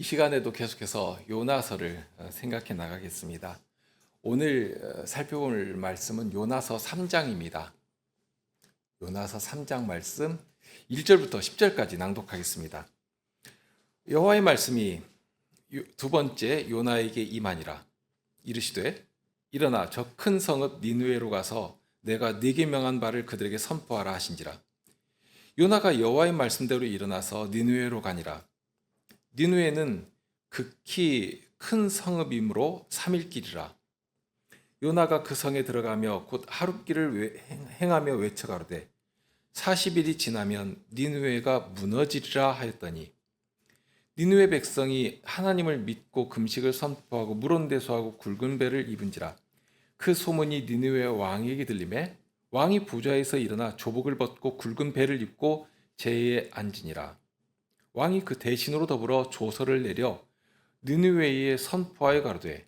이 시간에도 계속해서 요나서를 생각해 나가겠습니다. 오늘 살펴볼 말씀은 요나서 3장입니다. 요나서 3장 말씀 1절부터 10절까지 낭독하겠습니다. 여호와의 말씀이 두 번째 요나에게 임하니라. 이르시되 일어나 저 큰 성읍 니느웨로 가서 내가 네게 명한 바를 그들에게 선포하라 하신지라. 요나가 여호와의 말씀대로 일어나서 니느웨로 가니라. 니느웨는 극히 큰 성읍이므로 3일 길이라. 요나가 그 성에 들어가며 곧 하룻길을 행하며 외쳐가로되 40일이 지나면 니느웨가 무너지리라 하였더니 니느웨 백성이 하나님을 믿고 금식을 선포하고 물온대소하고 굵은 배를 입은지라. 그 소문이 니느웨 왕에게 들리매 왕이 부좌에서 일어나 조복을 벗고 굵은 배를 입고 제에 앉으니라. 왕이 그 대신으로 더불어 조서를 내려 느느웨에 선포하여 가로되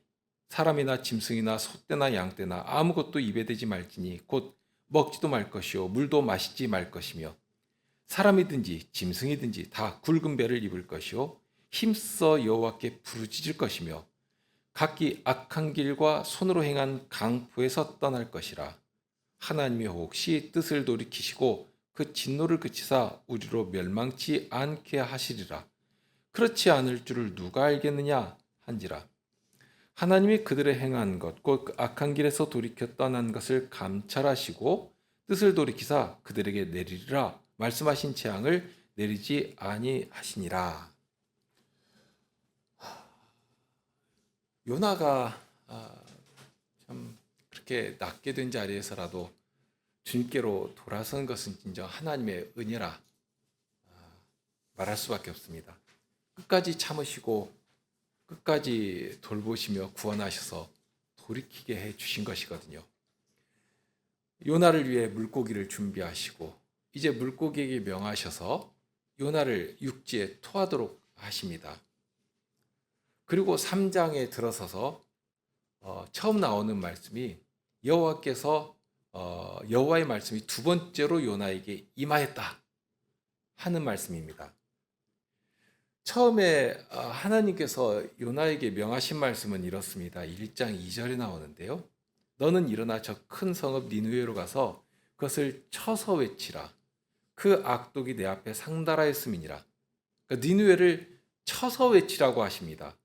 사람이나 짐승이나 소떼나 양떼나 아무것도 입에 대지 말지니 곧 먹지도 말 것이요 물도 마시지 말 것이며 사람이든지 짐승이든지 다 굵은 배를 입을 것이요 힘써 여호와께 부르짖을 것이며 각기 악한 길과 손으로 행한 강포에서 떠날 것이라. 하나님이 혹시 뜻을 돌이키시고 그 진노를 그치사 우리로 멸망치 않게 하시리라. 그렇지 않을 줄을 누가 알겠느냐 한지라. 하나님이 그들의 행한 것 곧 악한 길에서 돌이켜 떠난 것을 감찰하시고 뜻을 돌이키사 그들에게 내리리라 말씀하신 재앙을 내리지 아니하시니라. 요나가 참 그렇게 낮게 된 자리에서라도 주님께로 돌아선 것은 진정 하나님의 은혜라 말할 수밖에 없습니다. 끝까지 참으시고 끝까지 돌보시며 구원하셔서 돌이키게 해 주신 것이거든요. 요나를 위해 물고기를 준비하시고 이제 물고기에게 명하셔서 요나를 육지에 토하도록 하십니다. 그리고 3장에 들어서서 처음 나오는 말씀이 여호와의 말씀이 두 번째로 요나에게 임하였다 하는 말씀입니다. 처음에 하나님께서 요나에게 명하신 말씀은 이렇습니다. 1장 2절에 나오는데요. 너는 일어나 저 큰 성읍 니느웨로 가서 그것을 쳐서 외치라. 그 악독이 내 앞에 상달하였음이니라. 그러니까 니느웨를 쳐서 외치라고 하십니다.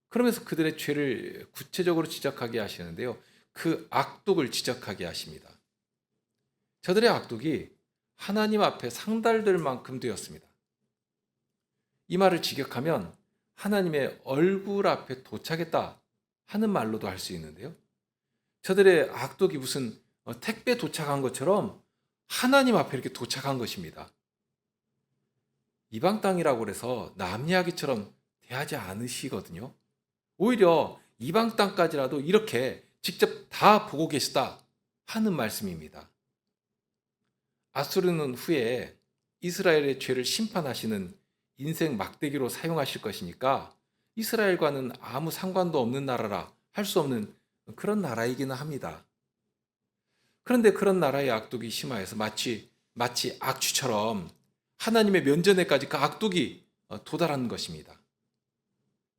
그러면서 그들의 죄를 구체적으로 지적하게 하시는데요. 그 악독을 지적하게 하십니다. 저들의 악독이 하나님 앞에 상달될 만큼 되었습니다. 이 말을 직역하면 하나님의 얼굴 앞에 도착했다 하는 말로도 할 수 있는데요. 저들의 악독이 무슨 택배 도착한 것처럼 하나님 앞에 이렇게 도착한 것입니다. 이방 땅이라고 해서 남 이야기처럼 대하지 않으시거든요. 오히려 이방 땅까지라도 이렇게 직접 다 보고 계시다 하는 말씀입니다. 아수르는 후에 이스라엘의 죄를 심판하시는 인생 막대기로 사용하실 것이니까 이스라엘과는 아무 상관도 없는 나라라 할 수 없는 그런 나라이기는 합니다. 그런데 그런 나라의 악독이 심하여서 마치 악취처럼 하나님의 면전에까지 그 악독이 도달하는 것입니다.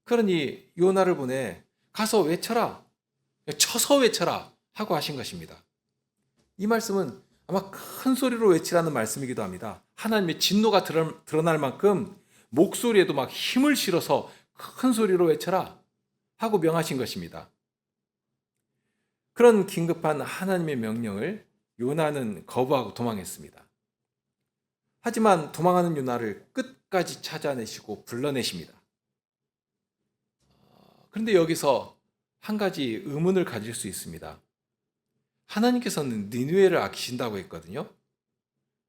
그러니 요나를 보내 가서 외쳐라, 쳐서 외쳐라 하고 하신 것입니다. 이 말씀은 아마 큰 소리로 외치라는 말씀이기도 합니다. 하나님의 진노가 드러날 만큼 목소리에도 막 힘을 실어서 큰 소리로 외쳐라 하고 명하신 것입니다. 그런 긴급한 하나님의 명령을 요나는 거부하고 도망했습니다. 하지만 도망하는 요나를 끝까지 찾아내시고 불러내십니다. 그런데 여기서 한 가지 의문을 가질 수 있습니다. 하나님께서는 니느웨를 아끼신다고 했거든요.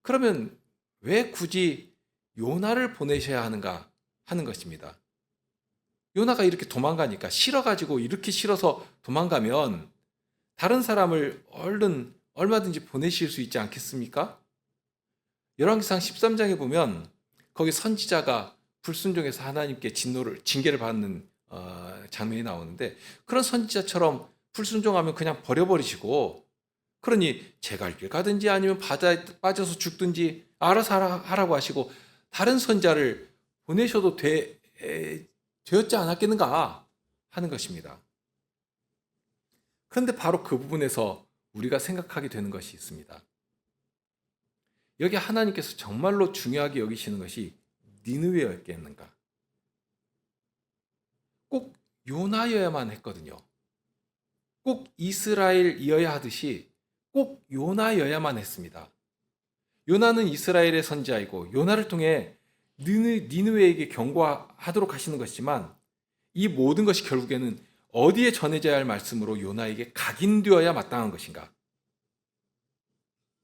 그러면 왜 굳이 요나를 보내셔야 하는가 하는 것입니다. 요나가 이렇게 도망가니까 싫어가지고 이렇게 싫어서 도망가면 다른 사람을 얼마든지 보내실 수 있지 않겠습니까? 열왕기상 13장에 보면 거기 선지자가 불순종해서 하나님께 징계를 받는 장면이 나오는데 그런 선지자처럼 불순종하면 그냥 버려버리시고 그러니 제 갈 길 가든지 아니면 바다에 빠져서 죽든지 알아서 하라고 하시고 다른 선자를 보내셔도 되었지 않았겠는가 하는 것입니다. 그런데 바로 그 부분에서 우리가 생각하게 되는 것이 있습니다. 여기 하나님께서 정말로 중요하게 여기시는 것이 니느웨였겠는가? 꼭 요나여야만 했거든요. 꼭 이스라엘이어야 하듯이 꼭 요나여야만 했습니다. 요나는 이스라엘의 선지자이고 요나를 통해 니느웨에게 경고하도록 하시는 것이지만 이 모든 것이 결국에는 어디에 전해져야 할 말씀으로 요나에게 각인되어야 마땅한 것인가?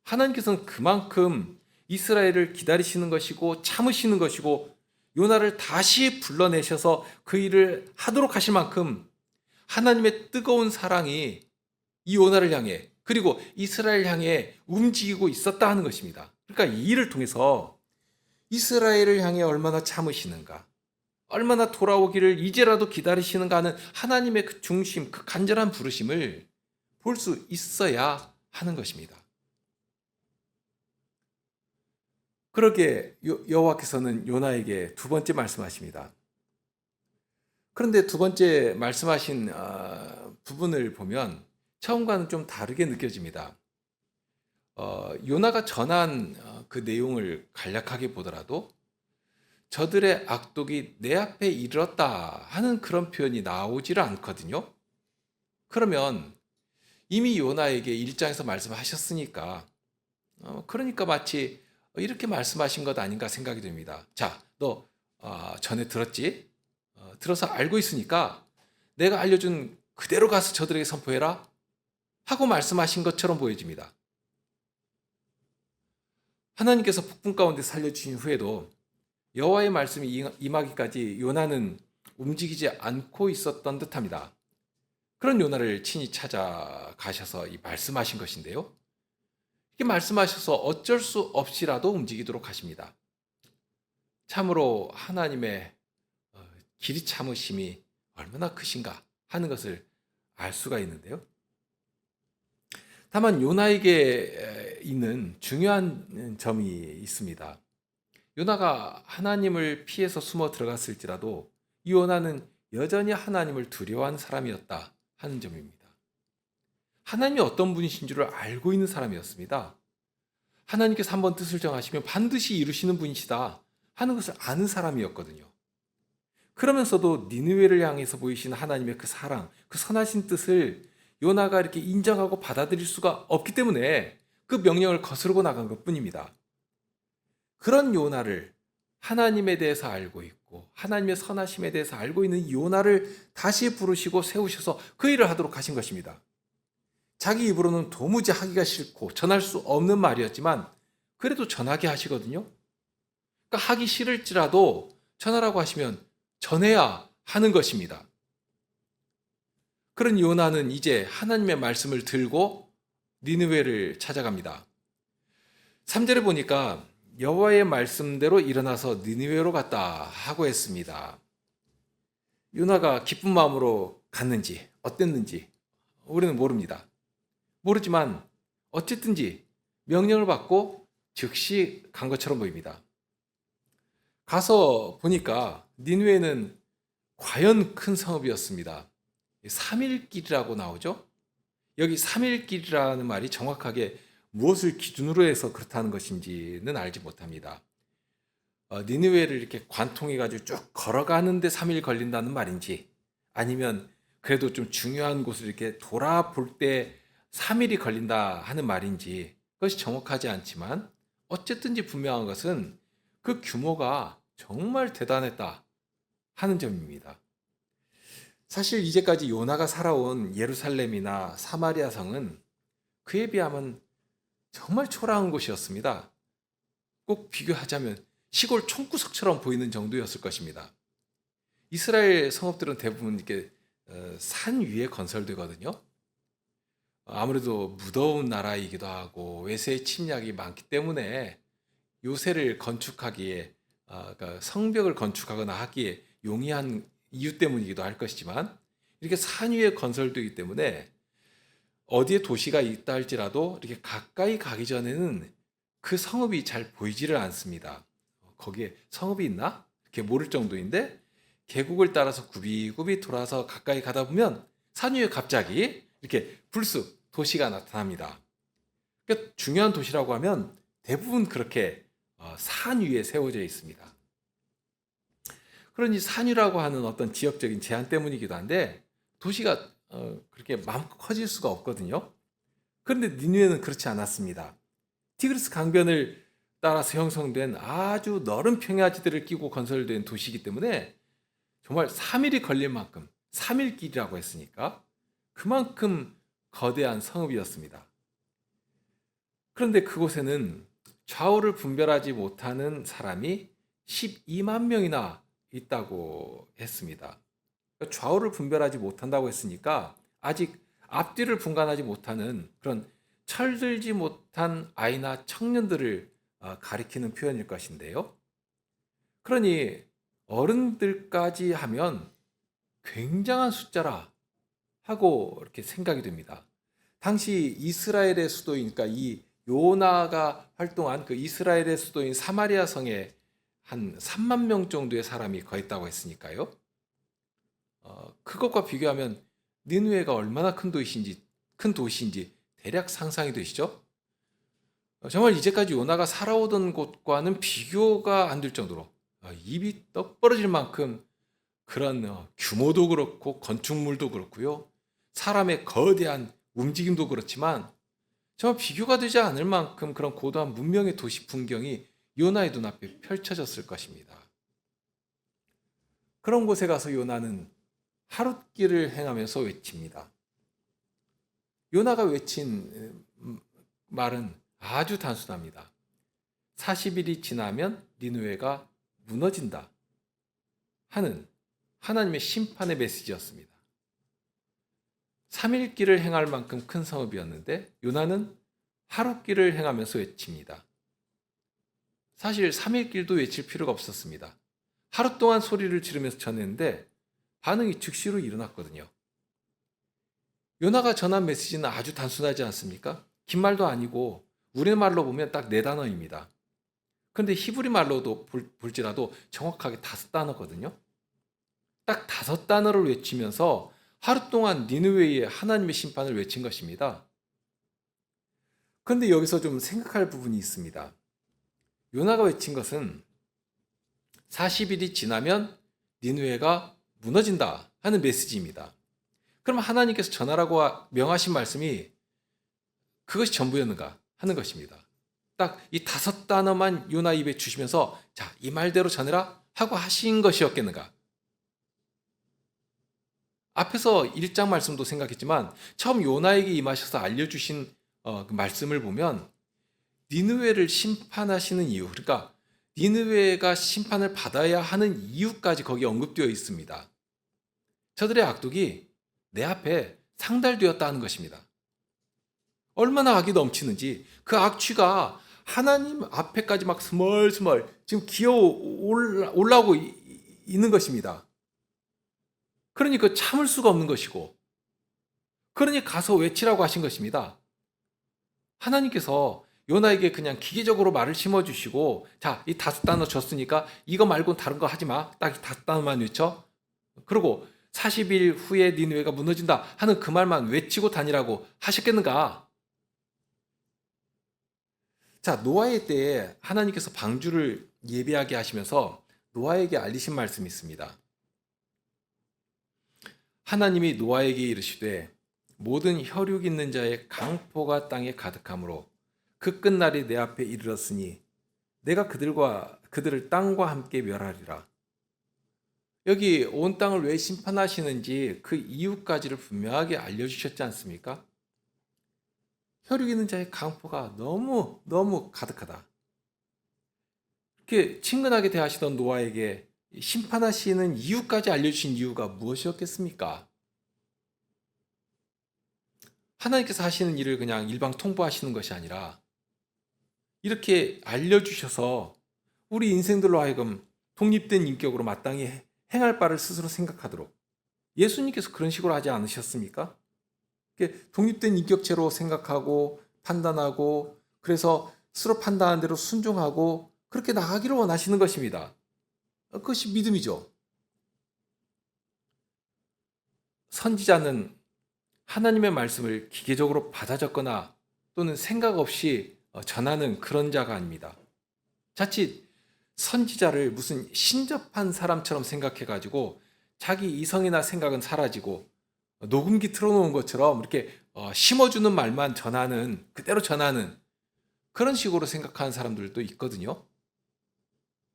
하나님께서는 그만큼 이스라엘을 기다리시는 것이고 참으시는 것이고 요나를 다시 불러내셔서 그 일을 하도록 하실 만큼 하나님의 뜨거운 사랑이 이 요나를 향해 그리고 이스라엘 향해 움직이고 있었다 하는 것입니다. 그러니까 이 일을 통해서 이스라엘을 향해 얼마나 참으시는가, 얼마나 돌아오기를 이제라도 기다리시는가 하는 하나님의 그 중심, 그 간절한 부르심을 볼 수 있어야 하는 것입니다. 그러게 여호와께서는 요나에게 두 번째 말씀하십니다. 그런데 두 번째 말씀하신 부분을 보면 처음과는 좀 다르게 느껴집니다. 요나가 전한 그 내용을 간략하게 보더라도 저들의 악독이 내 앞에 이르렀다 하는 그런 표현이 나오지를 않거든요. 그러면 이미 요나에게 1장에서 말씀하셨으니까 그러니까 마치 이렇게 말씀하신 것 아닌가 생각이 됩니다. 자, 너 전에 들었지? 들어서 알고 있으니까 내가 알려준 그대로 가서 저들에게 선포해라 하고 말씀하신 것처럼 보여집니다. 하나님께서 폭풍 가운데 살려주신 후에도 여호와의 말씀이 임하기까지 요나는 움직이지 않고 있었던 듯합니다. 그런 요나를 친히 찾아가셔서 말씀하신 것인데요. 이렇게 말씀하셔서 어쩔 수 없이라도 움직이도록 하십니다. 참으로 하나님의 길이 참으심이 얼마나 크신가 하는 것을 알 수가 있는데요. 다만 요나에게 있는 중요한 점이 있습니다. 요나가 하나님을 피해서 숨어 들어갔을지라도 이 요나는 여전히 하나님을 두려워하는 사람이었다 하는 점입니다. 하나님이 어떤 분이신 줄을 알고 있는 사람이었습니다. 하나님께서 한번 뜻을 정하시면 반드시 이루시는 분이시다 하는 것을 아는 사람이었거든요. 그러면서도 니느웨를 향해서 보이신 하나님의 그 사랑, 그 선하신 뜻을 요나가 이렇게 인정하고 받아들일 수가 없기 때문에 그 명령을 거스르고 나간 것뿐입니다. 그런 요나를 하나님에 대해서 알고 있고 하나님의 선하심에 대해서 알고 있는 요나를 다시 부르시고 세우셔서 그 일을 하도록 하신 것입니다. 자기 입으로는 도무지 하기가 싫고 전할 수 없는 말이었지만 그래도 전하게 하시거든요. 그러니까 하기 싫을지라도 전하라고 하시면 전해야 하는 것입니다. 그런 요나는 이제 하나님의 말씀을 들고 니느웨를 찾아갑니다. 3절에 보니까 여호와의 말씀대로 일어나서 니느웨로 갔다 하고 했습니다. 요나가 기쁜 마음으로 갔는지 어땠는지 우리는 모릅니다. 모르지만 어쨌든지 명령을 받고 즉시 간 것처럼 보입니다. 가서 보니까 니느웨는 과연 큰 성읍이었습니다. 3일길이라고 나오죠. 여기 3일길이라는 말이 정확하게 무엇을 기준으로 해서 그렇다는 것인지는 알지 못합니다. 니느웨를 이렇게 관통해가지고 쭉 걸어가는데 3일 걸린다는 말인지 아니면 그래도 좀 중요한 곳을 이렇게 돌아볼 때 3일이 걸린다 하는 말인지 그것이 정확하지 않지만 어쨌든지 분명한 것은 그 규모가 정말 대단했다 하는 점입니다. 사실 이제까지 요나가 살아온 예루살렘이나 사마리아 성은 그에 비하면 정말 초라한 곳이었습니다. 꼭 비교하자면 시골 총구석처럼 보이는 정도였을 것입니다. 이스라엘 성읍들은 대부분 이렇게 산 위에 건설되거든요. 아무래도 무더운 나라이기도 하고 외세의 침략이 많기 때문에 요새를 건축하기에 그러니까 성벽을 건축하거나 하기에 용이한 이유 때문이기도 할 것이지만 이렇게 산 위에 건설되기 때문에 어디에 도시가 있다 할지라도 이렇게 가까이 가기 전에는 그 성읍이 잘 보이지를 않습니다. 거기에 성읍이 있나? 이렇게 모를 정도인데 계곡을 따라서 굽이굽이 돌아서 가까이 가다 보면 산 위에 갑자기 이렇게 불쑥 도시가 나타납니다. 그러니까 중요한 도시라고 하면 대부분 그렇게 산 위에 세워져 있습니다. 그러니 산 위라고 하는 어떤 지역적인 제한 때문이기도 한데 도시가 그렇게 마음껏 커질 수가 없거든요. 그런데 니느웨는 그렇지 않았습니다. 티그리스 강변을 따라서 형성된 아주 넓은 평야지대를 끼고 건설된 도시이기 때문에 정말 3일이 걸릴 만큼 3일 길이라고 했으니까 그만큼 거대한 성읍이었습니다. 그런데 그곳에는 좌우를 분별하지 못하는 사람이 12만 명이나 있다고 했습니다. 좌우를 분별하지 못한다고 했으니까 아직 앞뒤를 분간하지 못하는 그런 철들지 못한 아이나 청년들을 가리키는 표현일 것인데요. 그러니 어른들까지 하면 굉장한 숫자라 하고 이렇게 생각이 됩니다. 당시 이스라엘의 수도인, 그러니까 이 요나가 활동한 그 이스라엘의 수도인 사마리아 성에 한 3만 명 정도의 사람이 거했다고 했으니까요. 그것과 비교하면 니느웨가 얼마나 큰 도시인지 대략 상상이 되시죠? 정말 이제까지 요나가 살아오던 곳과는 비교가 안 될 정도로 입이 떡 벌어질 만큼 그런 규모도 그렇고 건축물도 그렇고요. 사람의 거대한 움직임도 그렇지만 정말 비교가 되지 않을 만큼 그런 고도한 문명의 도시 풍경이 요나의 눈앞에 펼쳐졌을 것입니다. 그런 곳에 가서 요나는 하룻길을 행하면서 외칩니다. 요나가 외친 말은 아주 단순합니다. 40일이 지나면 니느웨가 무너진다 하는 하나님의 심판의 메시지였습니다. 3일 길을 행할 만큼 큰 성읍이었는데 요나는 하루 길을 행하면서 외칩니다. 사실 3일 길도 외칠 필요가 없었습니다. 하루 동안 소리를 지르면서 전했는데 반응이 즉시로 일어났거든요. 요나가 전한 메시지는 아주 단순하지 않습니까? 긴 말도 아니고 우리말로 보면 딱 4단어입니다. 그런데 히브리 말로도 볼지라도 정확하게 5단어거든요. 딱 5단어를 외치면서 하루 동안 니느웨의 하나님의 심판을 외친 것입니다. 그런데 여기서 좀 생각할 부분이 있습니다. 요나가 외친 것은 40일이 지나면 니느웨가 무너진다 하는 메시지입니다. 그럼 하나님께서 전하라고 명하신 말씀이 그것이 전부였는가 하는 것입니다. 딱 이 5단어만 요나 입에 주시면서 자, 이 말대로 전해라 하고 하신 것이었겠는가? 앞에서 1장 말씀도 생각했지만 처음 요나에게 임하셔서 알려주신 그 말씀을 보면 니느웨를 심판하시는 이유, 그러니까 니느웨가 심판을 받아야 하는 이유까지 거기에 언급되어 있습니다. 저들의 악독이 내 앞에 상달되었다는 것입니다. 얼마나 악이 넘치는지 그 악취가 하나님 앞에까지 막 스멀스멀 지금 기어 올라오고 있는 것입니다. 그러니 그 참을 수가 없는 것이고, 그러니 가서 외치라고 하신 것입니다. 하나님께서 요나에게 그냥 기계적으로 말을 심어주시고, 자, 이 5단어 줬으니까 이거 말고 다른 거 하지 마. 딱 이 5단어만 외쳐. 그리고 40일 후에 니느웨가 무너진다 하는 그 말만 외치고 다니라고 하셨겠는가? 자, 노아의 때에 하나님께서 방주를 예비하게 하시면서 노아에게 알리신 말씀이 있습니다. 하나님이 노아에게 이르시되 모든 혈육 있는 자의 강포가 땅에 가득하므로 그 끝날이 내 앞에 이르렀으니 내가 그들을 땅과 함께 멸하리라. 여기 온 땅을 왜 심판하시는지 그 이유까지를 분명하게 알려주셨지 않습니까? 혈육 있는 자의 강포가 너무 가득하다. 이렇게 친근하게 대하시던 노아에게 심판하시는 이유까지 알려주신 이유가 무엇이었겠습니까? 하나님께서 하시는 일을 그냥 일방 통보하시는 것이 아니라 이렇게 알려주셔서 우리 인생들로 하여금 독립된 인격으로 마땅히 행할 바를 스스로 생각하도록, 예수님께서 그런 식으로 하지 않으셨습니까? 독립된 인격체로 생각하고 판단하고 그래서 스스로 판단한 대로 순종하고 그렇게 나가기를 원하시는 것입니다. 그것이 믿음이죠. 선지자는 하나님의 말씀을 기계적으로 받아 적거나 또는 생각 없이 전하는 그런 자가 아닙니다. 자칫 선지자를 무슨 신접한 사람처럼 생각해가지고 자기 이성이나 생각은 사라지고 녹음기 틀어놓은 것처럼 이렇게 심어주는 말만 전하는, 그대로 전하는 그런 식으로 생각하는 사람들도 있거든요.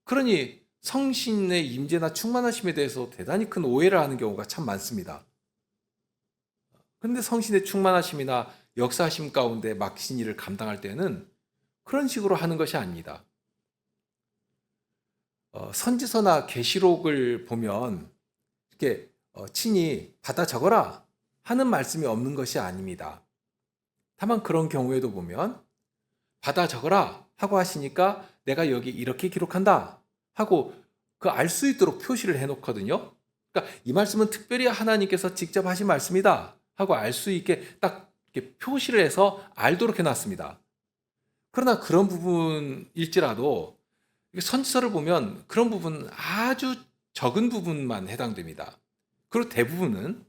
그러니 성신의 임재나 충만하심에 대해서 대단히 큰 오해를 하는 경우가 참 많습니다. 그런데 성신의 충만하심이나 역사하심 가운데 맡기신 일을 감당할 때는 그런 식으로 하는 것이 아닙니다. 선지서나 계시록을 보면 이렇게 친히 받아 적어라 하는 말씀이 없는 것이 아닙니다. 다만 그런 경우에도 보면 받아 적어라 하고 하시니까 내가 여기 이렇게 기록한다 하고 그 알 수 있도록 표시를 해놓거든요. 그러니까 이 말씀은 특별히 하나님께서 직접 하신 말씀이다 하고 알 수 있게 딱 이렇게 표시를 해서 알도록 해놨습니다. 그러나 그런 부분일지라도 선지서를 보면 그런 부분은 아주 적은 부분만 해당됩니다. 그리고 대부분은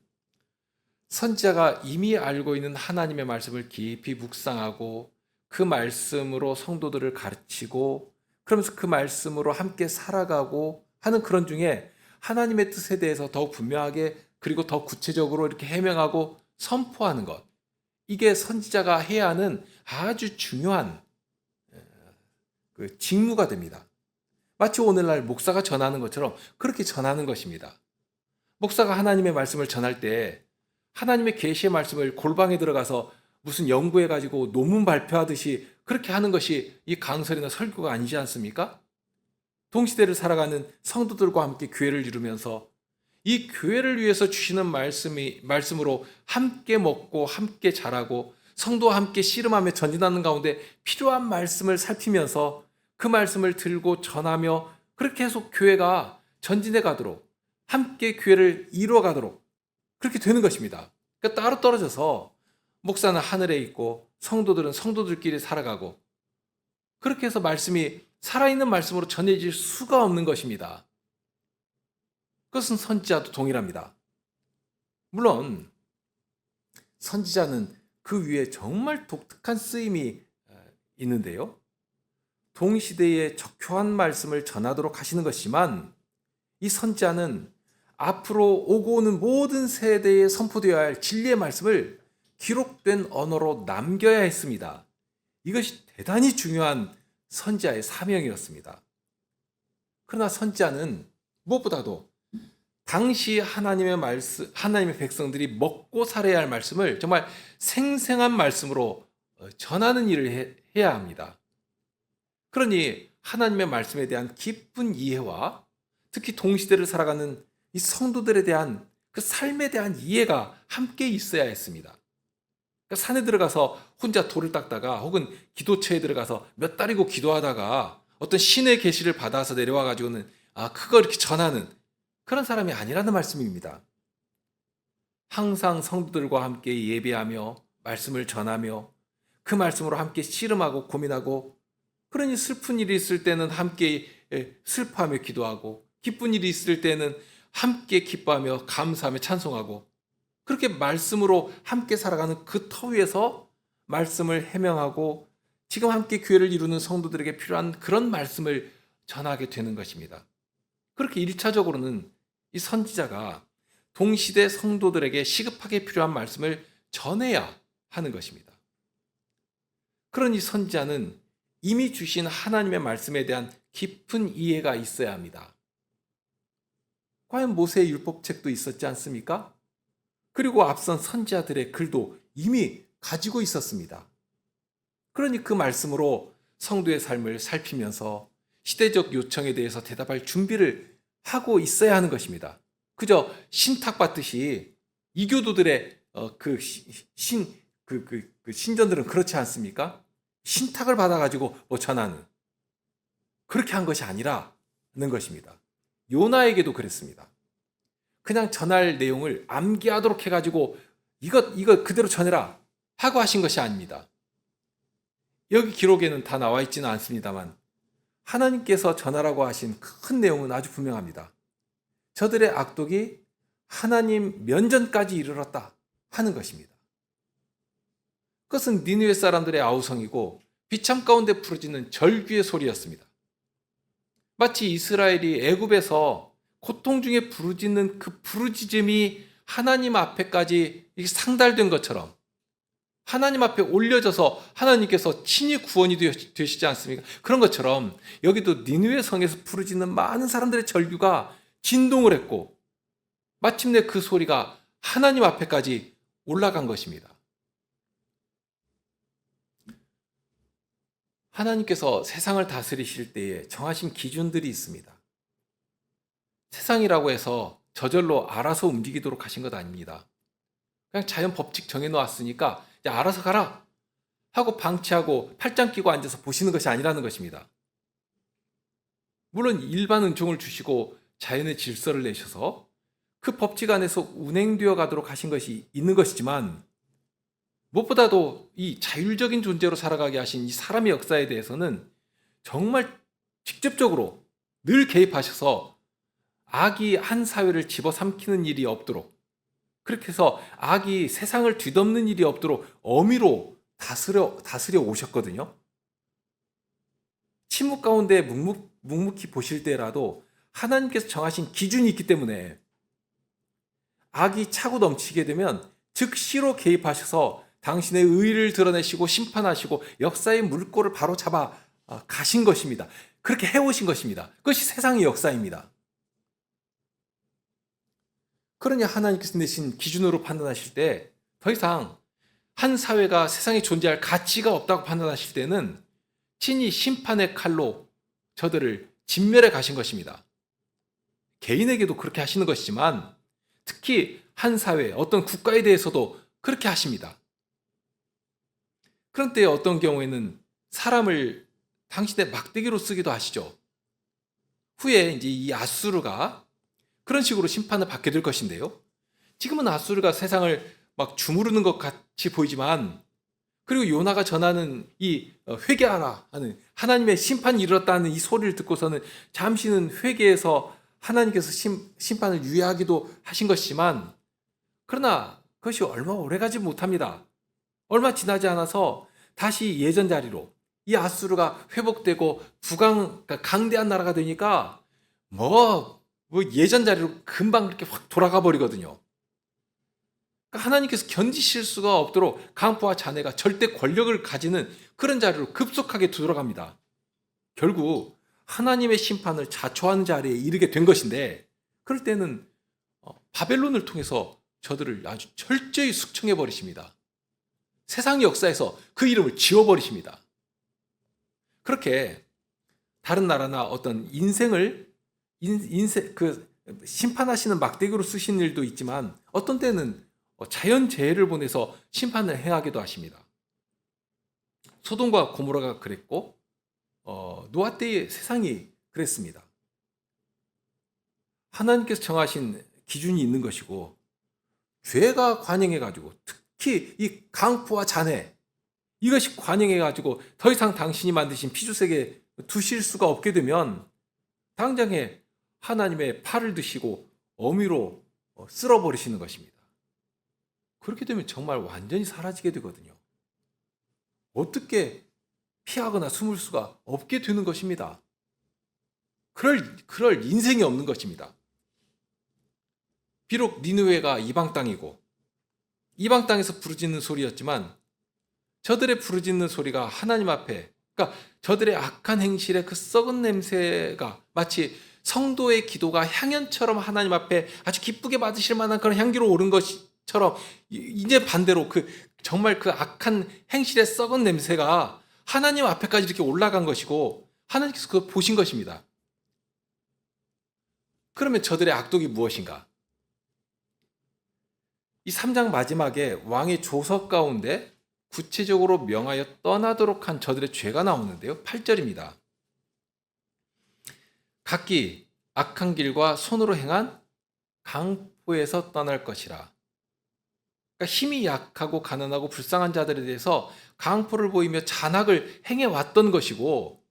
선지자가 이미 알고 있는 하나님의 말씀을 깊이 묵상하고 그 말씀으로 성도들을 가르치고 그러면서 그 말씀으로 함께 살아가고 하는 그런 중에 하나님의 뜻에 대해서 더 분명하게 그리고 더 구체적으로 이렇게 해명하고 선포하는 것, 이게 선지자가 해야 하는 아주 중요한 그 직무가 됩니다. 마치 오늘날 목사가 전하는 것처럼 그렇게 전하는 것입니다. 목사가 하나님의 말씀을 전할 때 하나님의 계시의 말씀을 골방에 들어가서 무슨 연구해가지고 논문 발표하듯이 그렇게 하는 것이 이 강설이나 설교가 아니지 않습니까? 동시대를 살아가는 성도들과 함께 교회를 이루면서 이 교회를 위해서 주시는 말씀으로 함께 먹고 함께 자라고 성도와 함께 씨름하며 전진하는 가운데 필요한 말씀을 살피면서 그 말씀을 들고 전하며 그렇게 해서 교회가 전진해 가도록 함께 교회를 이루어 가도록 그렇게 되는 것입니다. 그러니까 따로 떨어져서 목사는 하늘에 있고 성도들은 성도들끼리 살아가고 그렇게 해서 말씀이 살아있는 말씀으로 전해질 수가 없는 것입니다. 그것은 선지자도 동일합니다. 물론 선지자는 그 위에 정말 독특한 쓰임이 있는데요. 동시대에 적효한 말씀을 전하도록 하시는 것이지만 이 선지자는 앞으로 오고 오는 모든 세대에 선포되어야 할 진리의 말씀을 기록된 언어로 남겨야 했습니다. 이것이 대단히 중요한 선지자의 사명이었습니다. 그러나 선지자는 무엇보다도 당시 하나님의 백성들이 먹고 살아야 할 말씀을 정말 생생한 말씀으로 전하는 일을 해야 합니다. 그러니 하나님의 말씀에 대한 깊은 이해와 특히 동시대를 살아가는 이 성도들에 대한 그 삶에 대한 이해가 함께 있어야 했습니다. 그러니까 산에 들어가서 혼자 돌을 닦다가 혹은 기도처에 들어가서 몇 달이고 기도하다가 어떤 신의 계시를 받아서 내려와 가지고는 그거 이렇게 전하는 그런 사람이 아니라는 말씀입니다. 항상 성도들과 함께 예배하며 말씀을 전하며 그 말씀으로 함께 씨름하고 고민하고 그러니 슬픈 일이 있을 때는 함께 슬퍼하며 기도하고 기쁜 일이 있을 때는 함께 기뻐하며 감사하며 찬송하고 그렇게 말씀으로 함께 살아가는 그 터 위에서 말씀을 해명하고 지금 함께 교회를 이루는 성도들에게 필요한 그런 말씀을 전하게 되는 것입니다. 그렇게 1차적으로는 이 선지자가 동시대 성도들에게 시급하게 필요한 말씀을 전해야 하는 것입니다. 그러니 선지자는 이미 주신 하나님의 말씀에 대한 깊은 이해가 있어야 합니다. 과연 모세의 율법책도 있었지 않습니까? 그리고 앞선 선지자들의 글도 이미 가지고 있었습니다. 그러니 그 말씀으로 성도의 삶을 살피면서 시대적 요청에 대해서 대답할 준비를 하고 있어야 하는 것입니다. 그저 신탁 받듯이 이교도들의 신전들은 그렇지 않습니까? 신탁을 받아가지고 전하는 그렇게 한 것이 아니라는 것입니다. 요나에게도 그랬습니다. 그냥 전할 내용을 암기하도록 해가지고 이거 그대로 전해라 하고 하신 것이 아닙니다. 여기 기록에는 다 나와 있지는 않습니다만 하나님께서 전하라고 하신 큰 내용은 아주 분명합니다. 저들의 악독이 하나님 면전까지 이르렀다 하는 것입니다. 그것은 니느웨 사람들의 아우성이고 비참 가운데 부르짖는 절규의 소리였습니다. 마치 이스라엘이 애굽에서 고통 중에 부르짖는 그 부르짖음이 하나님 앞에까지 상달된 것처럼 하나님 앞에 올려져서 하나님께서 친히 구원이 되시지 않습니까? 그런 것처럼 여기도 니느웨 성에서 부르짖는 많은 사람들의 절규가 진동을 했고 마침내 그 소리가 하나님 앞에까지 올라간 것입니다. 하나님께서 세상을 다스리실 때에 정하신 기준들이 있습니다. 세상이라고 해서 저절로 알아서 움직이도록 하신 것 아닙니다. 그냥 자연 법칙 정해놓았으니까 이제 알아서 가라 하고 방치하고 팔짱 끼고 앉아서 보시는 것이 아니라는 것입니다. 물론 일반 은총을 주시고 자연의 질서를 내셔서 그 법칙 안에서 운행되어 가도록 하신 것이 있는 것이지만 무엇보다도 이 자율적인 존재로 살아가게 하신 이 사람의 역사에 대해서는 정말 직접적으로 늘 개입하셔서 악이 한 사회를 집어삼키는 일이 없도록 그렇게 해서 악이 세상을 뒤덮는 일이 없도록 어미로 다스려 오셨거든요. 침묵 가운데 묵묵히 보실 때라도 하나님께서 정하신 기준이 있기 때문에 악이 차고 넘치게 되면 즉시로 개입하셔서 당신의 의의를 드러내시고 심판하시고 역사의 물꼬를 바로 잡아 가신 것입니다. 그렇게 해오신 것입니다. 그것이 세상의 역사입니다. 그러니 하나님께서 내신 기준으로 판단하실 때 더 이상 한 사회가 세상에 존재할 가치가 없다고 판단하실 때는 친히 심판의 칼로 저들을 진멸해 가신 것입니다. 개인에게도 그렇게 하시는 것이지만 특히 한 사회, 어떤 국가에 대해서도 그렇게 하십니다. 그런 때에 어떤 경우에는 사람을 당신의 막대기로 쓰기도 하시죠. 후에 이제 이 아수르가 그런 식으로 심판을 받게 될 것인데요. 지금은 아수르가 세상을 막 주무르는 것 같이 보이지만 그리고 요나가 전하는 이 회개하라 하는 하나님의 심판이 이르렀다는 이 소리를 듣고서는 잠시는 회개해서 하나님께서 심판을 유예하기도 하신 것이지만 그러나 그것이 얼마 오래가지 못합니다. 얼마 지나지 않아서 다시 예전 자리로 이 아수르가 회복되고 그러니까 강대한 나라가 되니까 뭐 예전 자리로 금방 그렇게 확 돌아가 버리거든요. 그러니까 하나님께서 견디실 수가 없도록 강포와 자네가 절대 권력을 가지는 그런 자리로 급속하게 들어갑니다. 결국 하나님의 심판을 자초하는 자리에 이르게 된 것인데 그럴 때는 바벨론을 통해서 저들을 아주 철저히 숙청해 버리십니다. 세상 역사에서 그 이름을 지워버리십니다. 그렇게 다른 나라나 어떤 인생 그 심판하시는 막대기로 쓰신 일도 있지만 어떤 때는 자연재해를 보내서 심판을 행하기도 하십니다. 소돔과 고모라가 그랬고 노아 때의 세상이 그랬습니다. 하나님께서 정하신 기준이 있는 것이고 죄가 관영해가지고 특히 이 강포와 잔해 이것이 관영해가지고 더 이상 당신이 만드신 피주색에 두실 수가 없게 되면 당장에 하나님의 팔을 드시고 어미로 쓸어버리시는 것입니다. 그렇게 되면 정말 완전히 사라지게 되거든요. 어떻게 피하거나 숨을 수가 없게 되는 것입니다. 그럴 인생이 없는 것입니다. 비록 니느웨가 이방 땅이고 이방 땅에서 부르짖는 소리였지만 저들의 부르짖는 소리가 하나님 앞에 그러니까 저들의 악한 행실의 그 썩은 냄새가 마치 성도의 기도가 향연처럼 하나님 앞에 아주 기쁘게 받으실 만한 그런 향기로 오른 것처럼 이제 반대로 정말 그 악한 행실의 썩은 냄새가 하나님 앞에까지 이렇게 올라간 것이고 하나님께서 그걸 보신 것입니다. 그러면 저들의 악독이 무엇인가? 이 3장 마지막에 왕의 조서 가운데 구체적으로 명하여 떠나도록 한 저들의 죄가 나오는데요. 8절입니다. 각기 악한 길과 손으로 행한 강포에서 떠날 것이라. 그러니까 힘이 약하고 가난하고 불쌍한 자들에 대해서 강포를 보이며 잔악을 행해왔던 것이고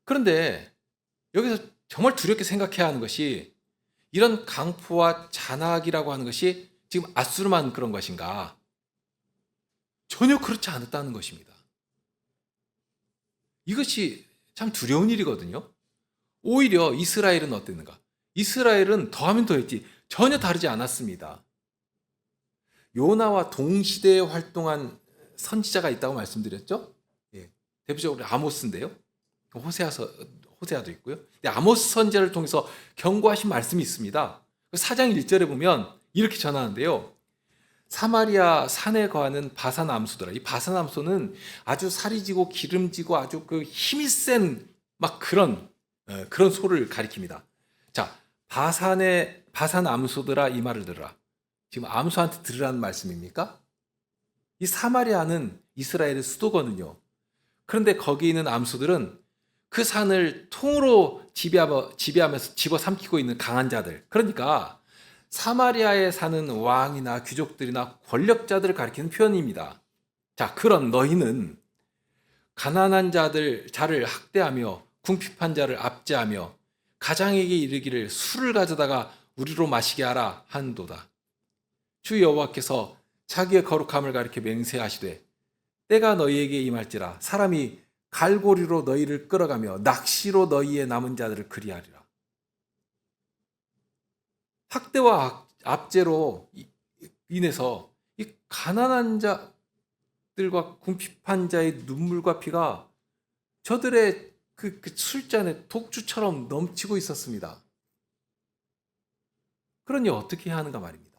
그런데 여기서 정말 두렵게 생각해야 하는 것이 이런 강포와 잔악이라고 하는 것이 지금 앗수르만 그런 것인가? 전혀 그렇지 않았다는 것입니다. 이것이 참 두려운 일이거든요. 오히려 이스라엘은 어땠는가? 이스라엘은 더하면 더했지 전혀 다르지 않았습니다. 요나와 동시대에 활동한 선지자가 있다고 말씀드렸죠? 예, 대표적으로 아모스인데요. 호세아도 있고요. 근데 아모스 선지자를 통해서 경고하신 말씀이 있습니다. 4장 1절에 보면 이렇게 전하는데요. 사마리아 산에 거하는 바산 암소들아. 이 바산 암소는 아주 살이 지고 기름지고 아주 그 힘이 센 막 그런 소를 가리킵니다. 자, 바산 암소들아 이 말을 들으라. 지금 암소한테 들으라는 말씀입니까? 이 사마리아는 이스라엘의 수도거든요. 그런데 거기 있는 암소들은 그 산을 통으로 지배하면서 집어삼키고 있는 강한 자들. 그러니까 사마리아에 사는 왕이나 귀족들이나 권력자들을 가리키는 표현입니다. 자, 그런 너희는 가난한 자를 학대하며 궁핍한 자를 압제하며 가장에게 이르기를 술을 가져다가 우리로 마시게 하라 한도다. 주 여호와께서 자기의 거룩함을 가리켜 맹세하시되 때가 너희에게 임할지라 사람이 갈고리로 너희를 끌어가며 낚시로 너희의 남은 자들을 그리하리라. 학대와 압제로 인해서 이 가난한 자들과 궁핍한 자의 눈물과 피가 저들의 그 술잔에 독주처럼 넘치고 있었습니다. 그러니 어떻게 해야 하는가 말입니다.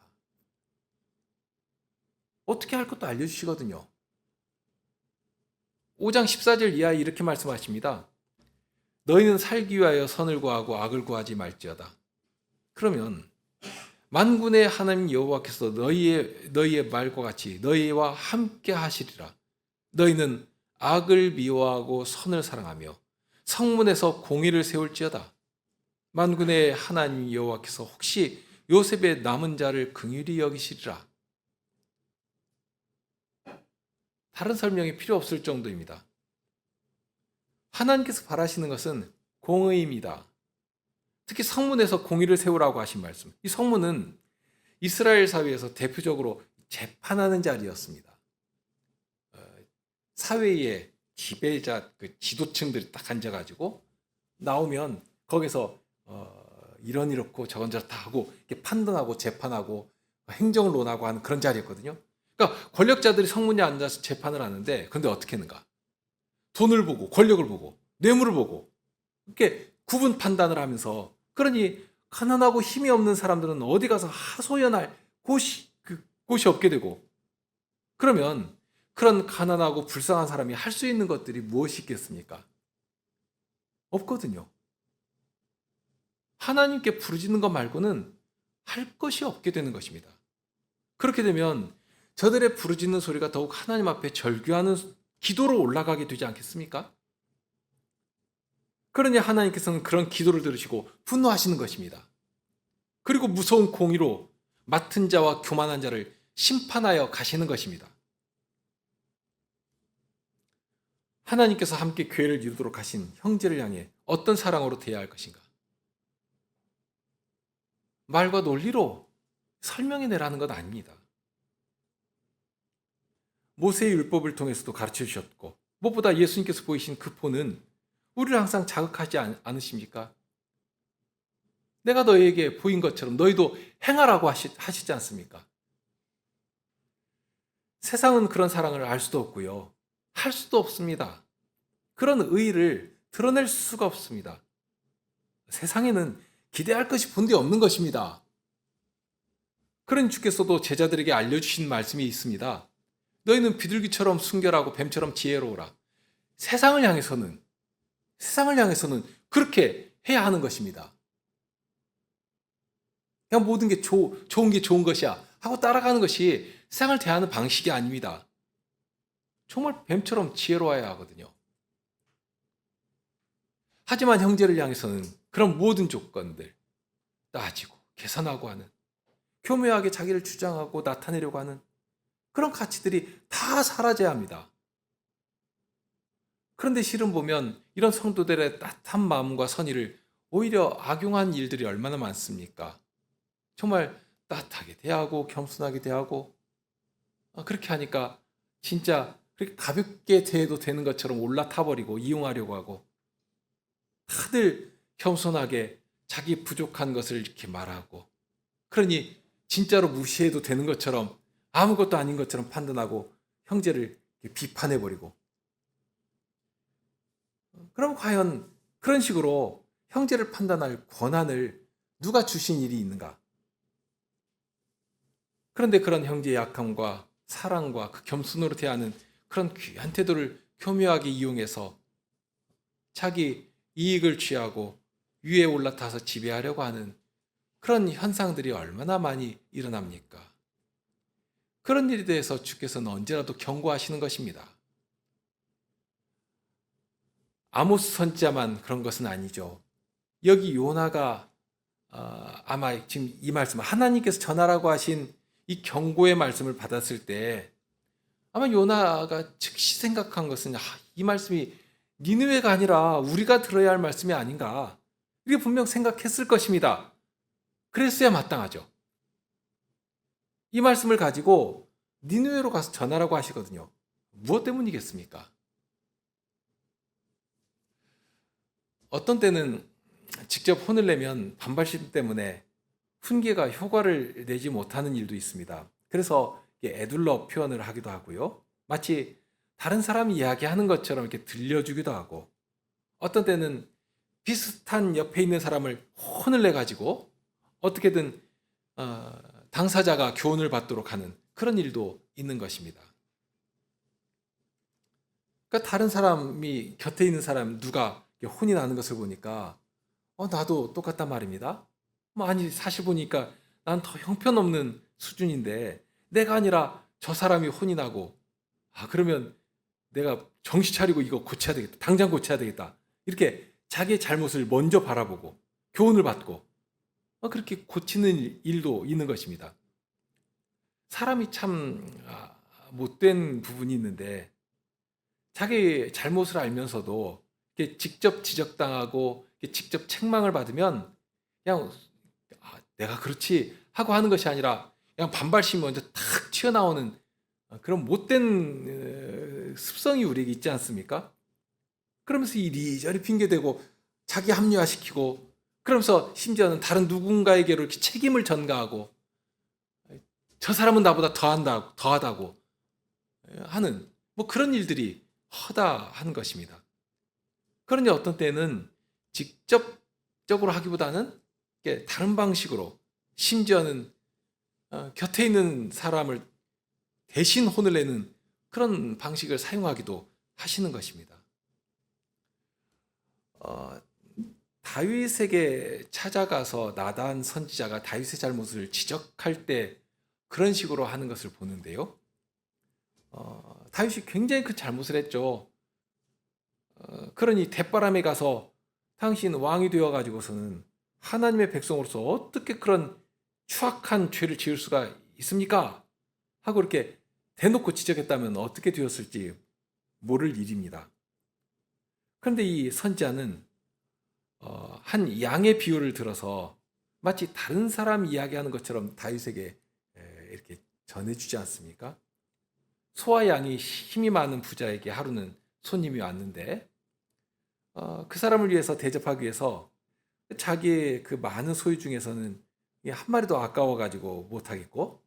어떻게 할 것도 알려주시거든요. 5장 14절 이하에 이렇게 말씀하십니다. 너희는 살기 위하여 선을 구하고 악을 구하지 말지어다. 그러면 만군의 하나님 여호와께서 너희의 말과 같이 너희와 함께 하시리라. 너희는 악을 미워하고 선을 사랑하며 성문에서 공의를 세울지어다. 만군의 하나님 여호와께서 혹시 요셉의 남은 자를 긍휼히 여기시리라. 다른 설명이 필요 없을 정도입니다. 하나님께서 바라시는 것은 공의입니다. 특히 성문에서 공의를 세우라고 하신 말씀. 이 성문은 이스라엘 사회에서 대표적으로 재판하는 자리였습니다. 사회의 지배자, 그 지도층들이 딱 앉아가지고 나오면 거기서 이렇고 저런저렇다 하고 이렇게 판단하고 재판하고 행정을 논하고 하는 그런 자리였거든요. 그러니까 권력자들이 성문에 앉아서 재판을 하는데 그런데 어떻게 했는가? 돈을 보고 권력을 보고 뇌물을 보고 이렇게 구분 판단을 하면서 그러니 가난하고 힘이 없는 사람들은 어디 가서 하소연할 곳이 없게 되고 그러면 그런 가난하고 불쌍한 사람이 할 수 있는 것들이 무엇이 있겠습니까? 없거든요. 하나님께 부르짖는 것 말고는 할 것이 없게 되는 것입니다. 그렇게 되면 저들의 부르짖는 소리가 더욱 하나님 앞에 절규하는 기도로 올라가게 되지 않겠습니까? 그러니 하나님께서는 그런 기도를 들으시고 분노하시는 것입니다. 그리고 무서운 공의로 맡은 자와 교만한 자를 심판하여 가시는 것입니다. 하나님께서 함께 교회를 이루도록 하신 형제를 향해 어떤 사랑으로 대해야 할 것인가? 말과 논리로 설명해내라는 것 아닙니다. 모세의 율법을 통해서도 가르쳐 주셨고 무엇보다 예수님께서 보이신 그 본은 우리를 항상 자극하지 않으십니까? 내가 너희에게 보인 것처럼 너희도 행하라고 하시지 않습니까? 세상은 그런 사랑을 알 수도 없고요. 할 수도 없습니다. 그런 의의를 드러낼 수가 없습니다. 세상에는 기대할 것이 본데 없는 것입니다. 그런 주께서도 제자들에게 알려주신 말씀이 있습니다. 너희는 비둘기처럼 순결하고 뱀처럼 지혜로우라. 세상을 향해서는 그렇게 해야 하는 것입니다. 그냥 모든 게 좋은 게 좋은 것이야 하고 따라가는 것이 세상을 대하는 방식이 아닙니다. 정말 뱀처럼 지혜로워야 하거든요. 하지만 형제를 향해서는 그런 모든 조건들 따지고 계산하고 하는 교묘하게 자기를 주장하고 나타내려고 하는 그런 가치들이 다 사라져야 합니다. 그런데 실은 보면 이런 성도들의 따뜻한 마음과 선의를 오히려 악용한 일들이 얼마나 많습니까? 정말 따뜻하게 대하고 겸손하게 대하고 그렇게 하니까 진짜 그렇게 가볍게 대해도 되는 것처럼 올라타 버리고 이용하려고 하고 다들 겸손하게 자기 부족한 것을 이렇게 말하고 그러니 진짜로 무시해도 되는 것처럼 아무것도 아닌 것처럼 판단하고 형제를 비판해 버리고 그럼 과연 그런 식으로 형제를 판단할 권한을 누가 주신 일이 있는가? 그런데 그런 형제의 약함과 사랑과 그 겸손으로 대하는 그런 귀한 태도를 교묘하게 이용해서 자기 이익을 취하고 위에 올라타서 지배하려고 하는 그런 현상들이 얼마나 많이 일어납니까? 그런 일에 대해서 주께서는 언제라도 경고하시는 것입니다. 아모스 선지자만 그런 것은 아니죠. 여기 요나가 아마 지금 이 말씀 하나님께서 전하라고 하신 이 경고의 말씀을 받았을 때 아마 요나가 즉시 생각한 것은 이 말씀이 니느웨가 아니라 우리가 들어야 할 말씀이 아닌가 이게 분명 생각했을 것입니다. 그랬어야 마땅하죠. 이 말씀을 가지고 니느웨로 가서 전하라고 하시거든요. 무엇 때문이겠습니까? 어떤 때는 직접 혼을 내면 반발심 때문에 훈계가 효과를 내지 못하는 일도 있습니다. 그래서 에둘러 표현을 하기도 하고요. 마치 다른 사람이 이야기하는 것처럼 이렇게 들려주기도 하고 어떤 때는 비슷한 옆에 있는 사람을 혼을 내가지고 어떻게든 당사자가 교훈을 받도록 하는 그런 일도 있는 것입니다. 그러니까 다른 사람이 곁에 있는 사람 누가 혼이 나는 것을 보니까 나도 똑같단 말입니다. 아니 사실 보니까 난 더 형편없는 수준인데 내가 아니라 저 사람이 혼이 나고 그러면 내가 정신 차리고 이거 고쳐야 되겠다. 당장 고쳐야 되겠다. 이렇게 자기의 잘못을 먼저 바라보고 교훈을 받고 그렇게 고치는 일도 있는 것입니다. 사람이 참 못된 부분이 있는데 자기 잘못을 알면서도 직접 지적당하고 직접 책망을 받으면 그냥 내가 그렇지 하고 하는 것이 아니라 그냥 반발심이 먼저 탁 튀어나오는 그런 못된 습성이 우리에게 있지 않습니까? 그러면서 이리저리 핑계대고 자기 합리화시키고 그러면서 심지어는 다른 누군가에게로 이렇게 책임을 전가하고 저 사람은 나보다 더하다고 하는 그런 일들이 허다한 것입니다. 그러니 어떤 때는 직접적으로 하기보다는 다른 방식으로 심지어는 곁에 있는 사람을 대신 혼을 내는 그런 방식을 사용하기도 하시는 것입니다. 다윗에게 찾아가서 나단 선지자가 다윗의 잘못을 지적할 때 그런 식으로 하는 것을 보는데요. 다윗이 굉장히 큰 잘못을 했죠. 그러니 대바람에 가서 당신 왕이 되어 가지고서는 하나님의 백성으로서 어떻게 그런 추악한 죄를 지을 수가 있습니까? 하고 이렇게 대놓고 지적했다면 어떻게 되었을지 모를 일입니다. 그런데 이 선지자는 한 양의 비유를 들어서 마치 다른 사람 이야기하는 것처럼 다윗에게 이렇게 전해주지 않습니까? 소와 양이 힘이 많은 부자에게 하루는 손님이 왔는데 그 사람을 위해서 대접하기 위해서 자기의 그 많은 소유 중에서는 한 마리도 아까워가지고 못하겠고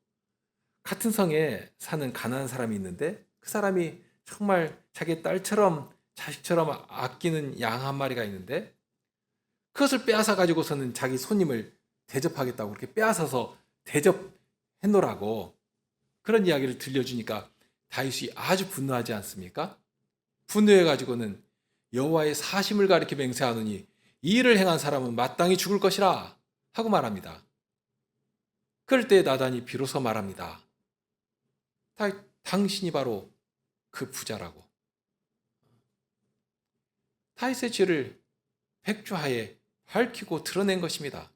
같은 성에 사는 가난한 사람이 있는데 그 사람이 정말 자기 딸처럼 자식처럼 아끼는 양 한 마리가 있는데 그것을 빼앗아 가지고서는 자기 손님을 대접하겠다고 그렇게 빼앗아서 대접해 놓으라고 그런 이야기를 들려주니까 다윗이 아주 분노하지 않습니까? 분노해 가지고는 여호와의 사심을 가리켜 맹세하노니 이 일을 행한 사람은 마땅히 죽을 것이라 하고 말합니다. 그럴 때 나단이 비로소 말합니다. 당신이 바로 그 부자라고. 다윗의 죄를 백주하에 밝히고 드러낸 것입니다.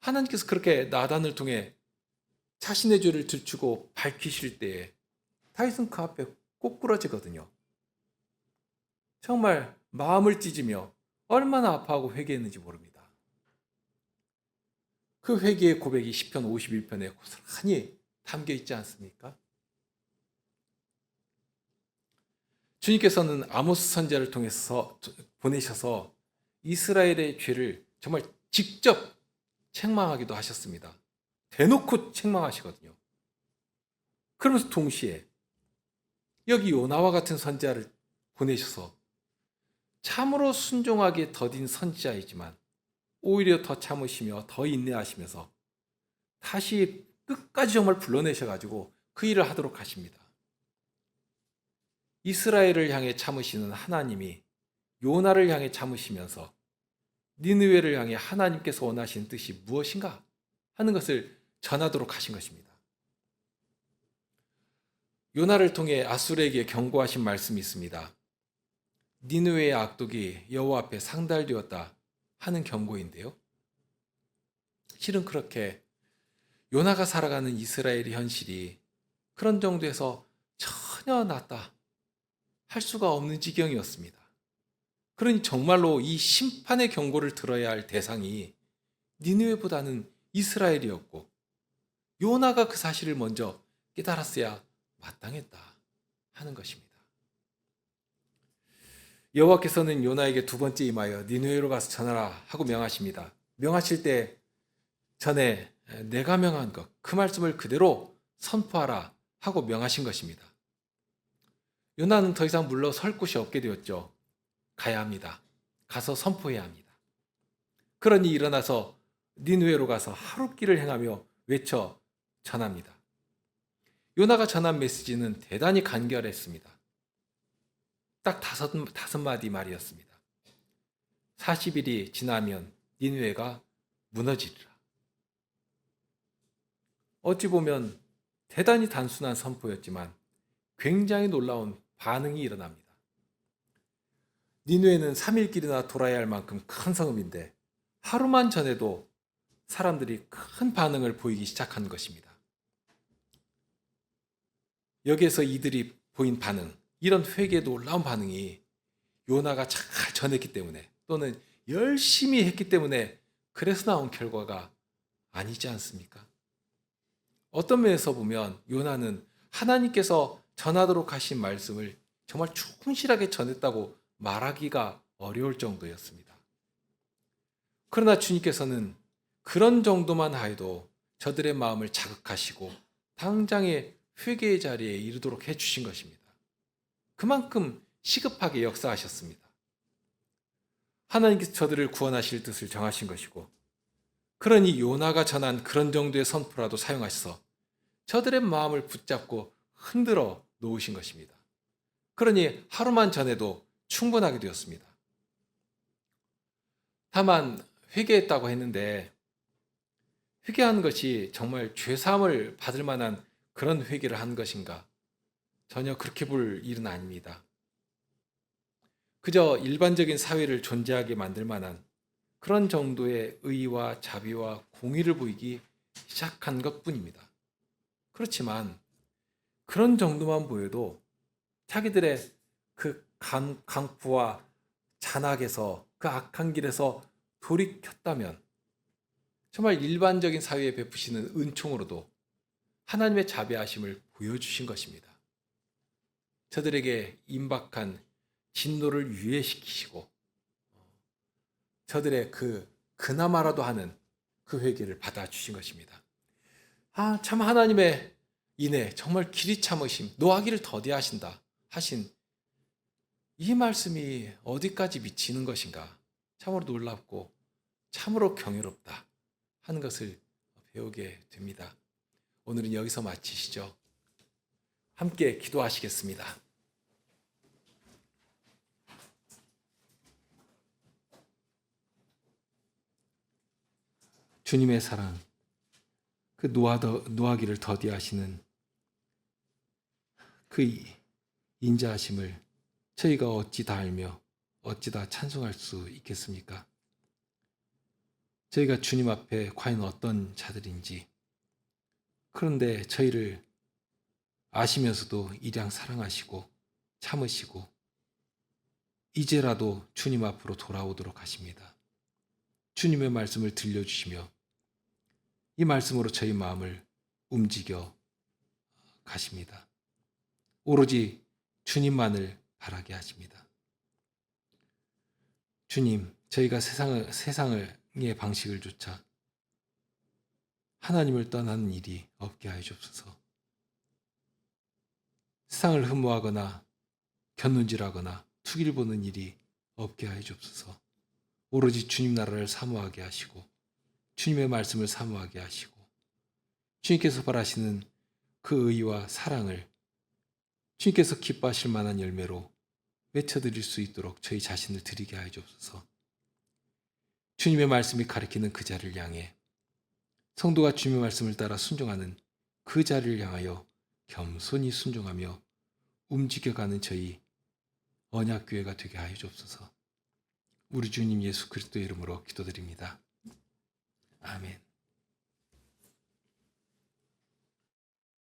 하나님께서 그렇게 나단을 통해 자신의 죄를 들추고 밝히실 때에 다윗은 그 앞에 꼬꾸라지거든요. 정말 마음을 찢으며 얼마나 아파하고 회개했는지 모릅니다. 그 회개의 고백이 시편 51편에 고스란히 담겨 있지 않습니까? 주님께서는 아모스 선지자를 통해서 보내셔서 이스라엘의 죄를 정말 직접 책망하기도 하셨습니다. 대놓고 책망하시거든요. 그러면서 동시에 여기 요나와 같은 선지자를 보내셔서 참으로 순종하게 더딘 선지자이지만 오히려 더 참으시며 더 인내하시면서 다시 끝까지 정말 불러내셔가지고 그 일을 하도록 하십니다. 이스라엘을 향해 참으시는 하나님이 요나를 향해 참으시면서 니느웨를 향해 하나님께서 원하시는 뜻이 무엇인가 하는 것을 전하도록 하신 것입니다. 요나를 통해 아수르에게 경고하신 말씀이 있습니다. 니느웨의 악독이 여호와 앞에 상달되었다 하는 경고인데요. 실은 그렇게 요나가 살아가는 이스라엘의 현실이 그런 정도에서 전혀 낫다 할 수가 없는 지경이었습니다. 그러니 정말로 이 심판의 경고를 들어야 할 대상이 니느웨보다는 이스라엘이었고 요나가 그 사실을 먼저 깨달았어야 마땅했다 하는 것입니다. 여호와께서는 요나에게 두 번째 임하여 니느웨로 가서 전하라 하고 명하십니다. 명하실 때 전에 내가 명한 것, 그 말씀을 그대로 선포하라 하고 명하신 것입니다. 요나는 더 이상 물러설 곳이 없게 되었죠. 가야 합니다. 가서 선포해야 합니다. 그러니 일어나서 니느웨로 가서 하룻길을 행하며 외쳐 전합니다. 요나가 전한 메시지는 대단히 간결했습니다. 딱 다섯 마디 말이었습니다. 40일이 지나면 니느웨가 무너지리라. 어찌 보면 대단히 단순한 선포였지만 굉장히 놀라운 반응이 일어납니다. 니느웨는 3일길이나 돌아야 할 만큼 큰 성읍인데 하루만 전에도 사람들이 큰 반응을 보이기 시작한 것입니다. 여기에서 이들이 보인 반응, 이런 회개에 놀라운 반응이 요나가 잘 전했기 때문에 또는 열심히 했기 때문에 그래서 나온 결과가 아니지 않습니까? 어떤 면에서 보면 요나는 하나님께서 전하도록 하신 말씀을 정말 충실하게 전했다고 말하기가 어려울 정도였습니다. 그러나 주님께서는 그런 정도만 하여도 저들의 마음을 자극하시고 당장의 회개의 자리에 이르도록 해주신 것입니다. 그만큼 시급하게 역사하셨습니다. 하나님께서 저들을 구원하실 뜻을 정하신 것이고 그러니 요나가 전한 그런 정도의 선포라도 사용하셔서 저들의 마음을 붙잡고 흔들어 놓으신 것입니다. 그러니 하루만 전에도 충분하게 되었습니다. 다만 회개했다고 했는데 회개하는 것이 정말 죄사함을 받을 만한 그런 회개를 한 것인가? 전혀 그렇게 볼 일은 아닙니다. 그저 일반적인 사회를 존재하게 만들 만한 그런 정도의 의와 자비와 공의를 보이기 시작한 것뿐입니다. 그렇지만 그런 정도만 보여도 자기들의 그 강포와 잔악에서 그 악한 길에서 돌이켰다면 정말 일반적인 사회에 베푸시는 은총으로도 하나님의 자비하심을 보여주신 것입니다. 저들에게 임박한 진노를 유예시키시고 저들의 그나마라도 하는 그 회개를 받아주신 것입니다. 참 하나님의 인애, 정말 길이 참으심, 노하기를 더디하신다 하신 이 말씀이 어디까지 미치는 것인가? 참으로 놀랍고 참으로 경이롭다 하는 것을 배우게 됩니다. 오늘은 여기서 마치시죠. 함께 기도하시겠습니다. 주님의 사랑, 그 노하기를 더디하시는 그 인자하심을 저희가 어찌 다 알며 어찌 다 찬송할 수 있겠습니까? 저희가 주님 앞에 과연 어떤 자들인지, 그런데 저희를 아시면서도 일양 사랑하시고 참으시고 이제라도 주님 앞으로 돌아오도록 하십니다. 주님의 말씀을 들려주시며 이 말씀으로 저희 마음을 움직여 가십니다. 오로지 주님만을 바라게 하십니다. 주님, 저희가 세상의 방식을 쫓아 하나님을 떠나는 일이 없게 하여 주옵소서. 세상을 흠모하거나 곁눈질하거나 투기를 보는 일이 없게 하여 주옵소서. 오로지 주님 나라를 사모하게 하시고 주님의 말씀을 사모하게 하시고 주님께서 바라시는 그 의와 사랑을 주님께서 기뻐하실 만한 열매로 외쳐드릴 수 있도록 저희 자신을 드리게 하여 주옵소서. 주님의 말씀이 가리키는 그 자리를 향해 성도가 주님의 말씀을 따라 순종하는 그 자리를 향하여 겸손히 순종하며 움직여가는 저희 언약교회가 되게 하여 주옵소서. 우리 주님 예수 그리스도의 이름으로 기도드립니다. 아멘.